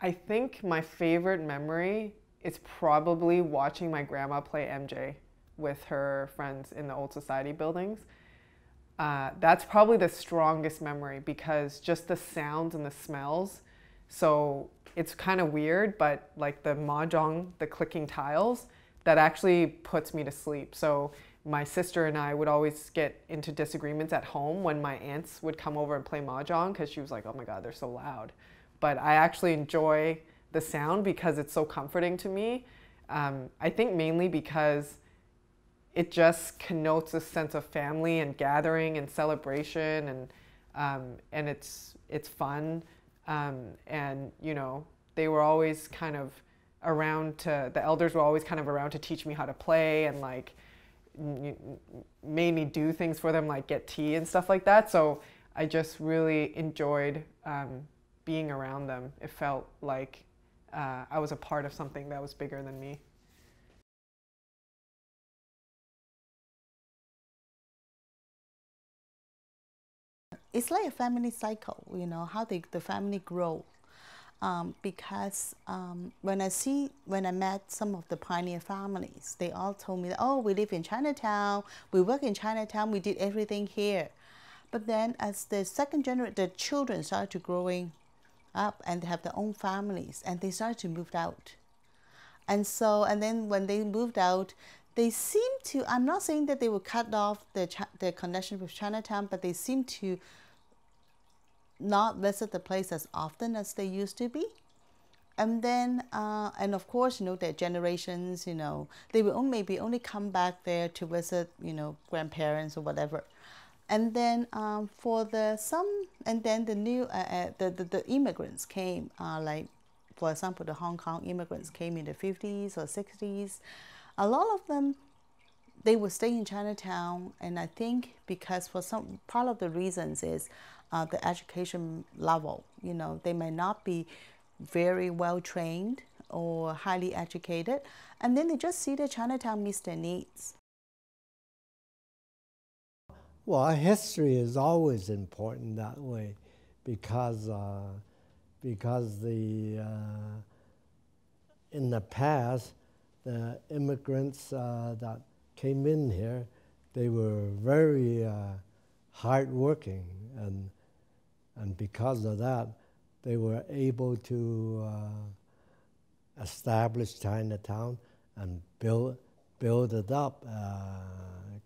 I think my favorite memory is probably watching my grandma play MJ with her friends in the old society buildings. That's probably the strongest memory because just the sounds and the smells. So it's kind of weird, but like the mahjong, the clicking tiles, that actually puts me to sleep. So my sister and I would always get into disagreements at home when my aunts would come over and play mahjong because she was like, oh my God, they're so loud. But I actually enjoy the sound because it's so comforting to me. I think mainly because it just connotes a sense of family and gathering and celebration, and it's fun, and you know, they were always kind of around to, the elders were always kind of around to teach me how to play and like made me do things for them like get tea and stuff like that. So I just really enjoyed being around them. It felt like I was a part of something that was bigger than me. It's like a family cycle, you know, how the family grow. Because when I met some of the pioneer families, they all told me that, oh, we live in Chinatown, we work in Chinatown, we did everything here. But then as the second generation, the children started to growing up and they have their own families and they started to move out. And then when they moved out, they seem to, I'm not saying that they will cut off the connection with Chinatown, but they seem to not visit the place as often as they used to be. And then, and of course, you know, their generations, you know, they will maybe only come back there to visit, you know, grandparents or whatever. And then and then the new, the immigrants came, like, for example, the Hong Kong immigrants came in the 50s or 60s. A lot of them, they would stay in Chinatown, and I think because for some part of the reasons is the education level. You know, they may not be very well trained or highly educated, and then they just see that Chinatown meets their needs. Well, history is always important that way because in the past, the immigrants that came in here, they were very hardworking, and because of that, they were able to establish Chinatown and build it up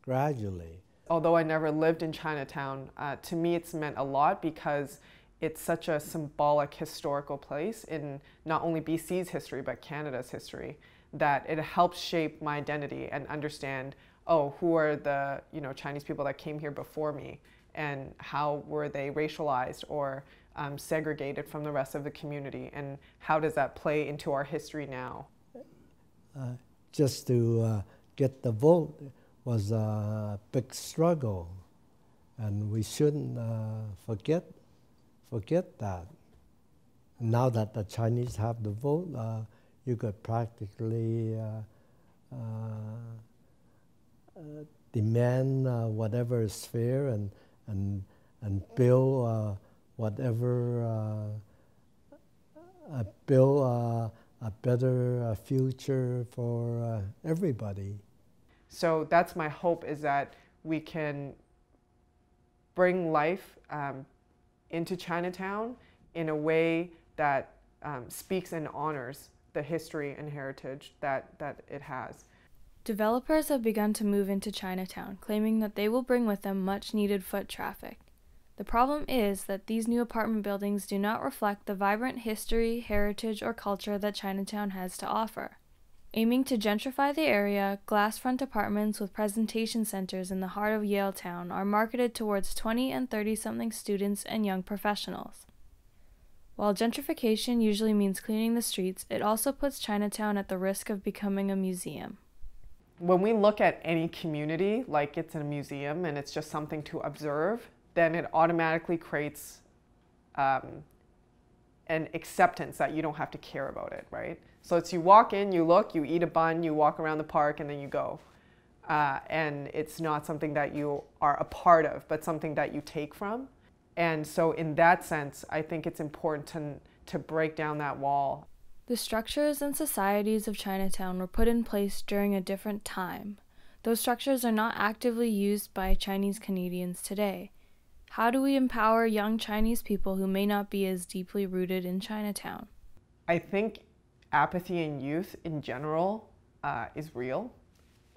gradually. Although I never lived in Chinatown, to me it's meant a lot because it's such a symbolic historical place in not only BC's history, but Canada's history, that it helps shape my identity and understand, oh, who are the, you know, Chinese people that came here before me, and how were they racialized or segregated from the rest of the community, and how does that play into our history now? Just to get the vote was a big struggle, and we shouldn't forget that. Now that the Chinese have the vote, you could practically demand whatever is fair and build whatever build a better future for everybody. So that's my hope, is that we can bring life into Chinatown in a way that speaks and honors the history and heritage that it has. Developers have begun to move into Chinatown, claiming that they will bring with them much needed foot traffic. The problem is that these new apartment buildings do not reflect the vibrant history, heritage, or culture that Chinatown has to offer. Aiming to gentrify the area, glass-front apartments with presentation centers in the heart of Yaletown are marketed towards 20 and 30-something students and young professionals. While gentrification usually means cleaning the streets, it also puts Chinatown at the risk of becoming a museum. When we look at any community like it's a museum and it's just something to observe, then it automatically creates an acceptance that you don't have to care about it, right? So it's, you walk in, you look, you eat a bun, you walk around the park, and then you go. And it's not something that you are a part of, but something that you take from. And so in that sense, I think it's important to break down that wall. The structures and societies of Chinatown were put in place during a different time. Those structures are not actively used by Chinese Canadians today. How do we empower young Chinese people who may not be as deeply rooted in Chinatown? I think apathy in youth in general is real.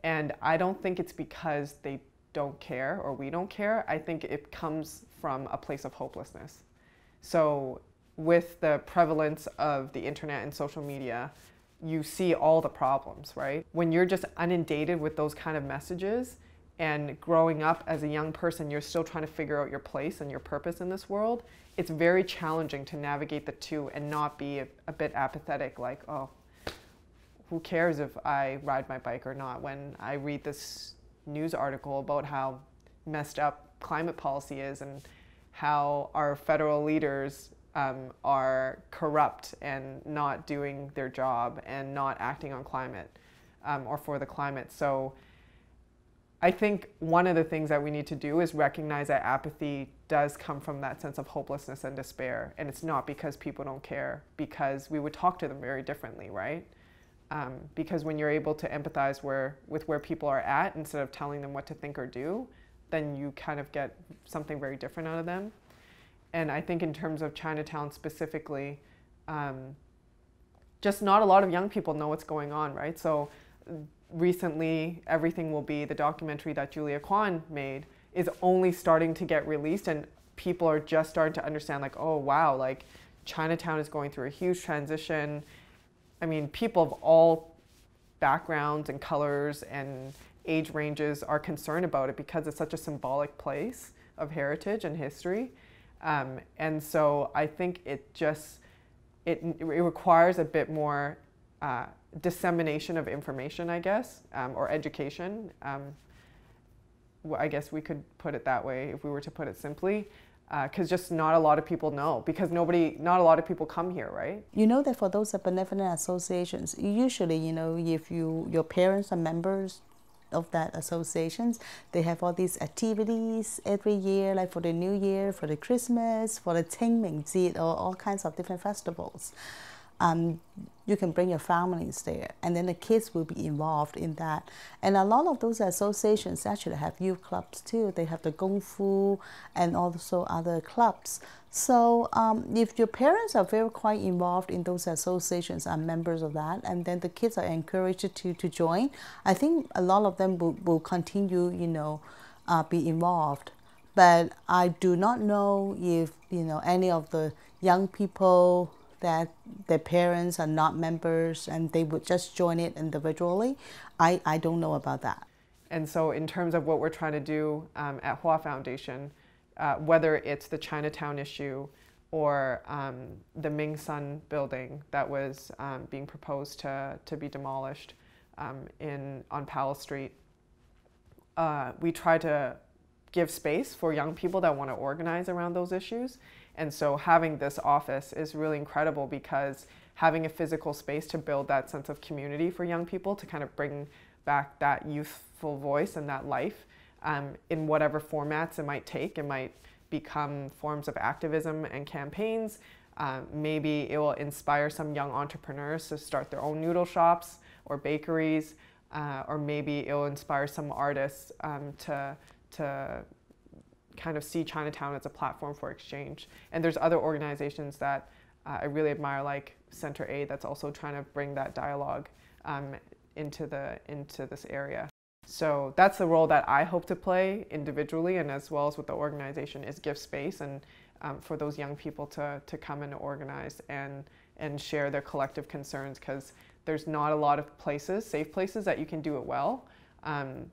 And I don't think it's because they don't care or we don't care. I think it comes from a place of hopelessness. So with the prevalence of the internet and social media, you see all the problems, right? When you're just inundated with those kind of messages and growing up as a young person, you're still trying to figure out your place and your purpose in this world, it's very challenging to navigate the two and not be a bit apathetic, like, oh, who cares if I ride my bike or not, when I read this news article about how messed up climate policy is and how our federal leaders are corrupt and not doing their job and not acting on climate or for the climate. So I think one of the things that we need to do is recognize that apathy does come from that sense of hopelessness and despair. And it's not because people don't care, because we would talk to them very differently, right? Because when you're able to empathize with where people are at instead of telling them what to think or do, then you kind of get something very different out of them. And I think in terms of Chinatown specifically, just not a lot of young people know what's going on, right? So recently, Everything Will Be, the documentary that Julia Kwan made, is only starting to get released, and people are just starting to understand, like, oh wow, like Chinatown is going through a huge transition. I mean, people of all backgrounds and colors and age ranges are concerned about it because it's such a symbolic place of heritage and history. And so I think it requires a bit more dissemination of information, I guess, or education. I guess we could put it that way if we were to put it simply, because just not a lot of people know, because not a lot of people come here, right? You know that for those benevolent associations, usually, you know, if your parents are members of that associations, they have all these activities every year, like for the New Year, for the Christmas, for the Qingming, or all kinds of different festivals. You can bring your families there, and then the kids will be involved in that. And a lot of those associations actually have youth clubs too. They have the Kung Fu and also other clubs. So if your parents are very quite involved in those associations, are members of that, and then the kids are encouraged to join, I think a lot of them will continue, you know, be involved. But I do not know if, you know, any of the young people that their parents are not members and they would just join it individually. I don't know about that. And so in terms of what we're trying to do at Hua Foundation, whether it's the Chinatown issue or the Ming Sun building that was being proposed to be demolished on Powell Street, we try to give space for young people that want to organize around those issues. And so having this office is really incredible, because having a physical space to build that sense of community for young people, to kind of bring back that youthful voice and that life in whatever formats it might take. It might become forms of activism and campaigns. Maybe it will inspire some young entrepreneurs to start their own noodle shops or bakeries, or maybe it will inspire some artists to kind of see Chinatown as a platform for exchange. And there's other organizations that I really admire, like Center A, that's also trying to bring that dialogue into this area. So that's the role that I hope to play individually, and as well as with the organization, is give space and for those young people to come and organize and share their collective concerns, because there's not a lot of places, safe places, that you can do it well.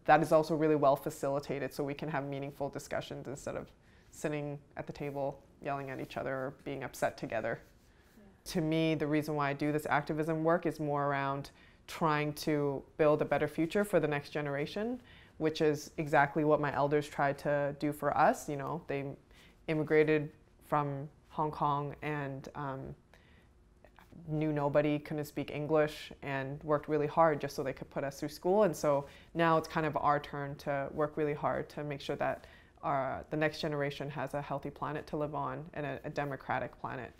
That is also really well facilitated, so we can have meaningful discussions instead of sitting at the table yelling at each other or being upset together. Yeah. To me, the reason why I do this activism work is more around trying to build a better future for the next generation, which is exactly what my elders tried to do for us. You know, they immigrated from Hong Kong and knew nobody, couldn't speak English, and worked really hard just so they could put us through school. And so now it's kind of our turn to work really hard to make sure that the next generation has a healthy planet to live on, and a democratic planet.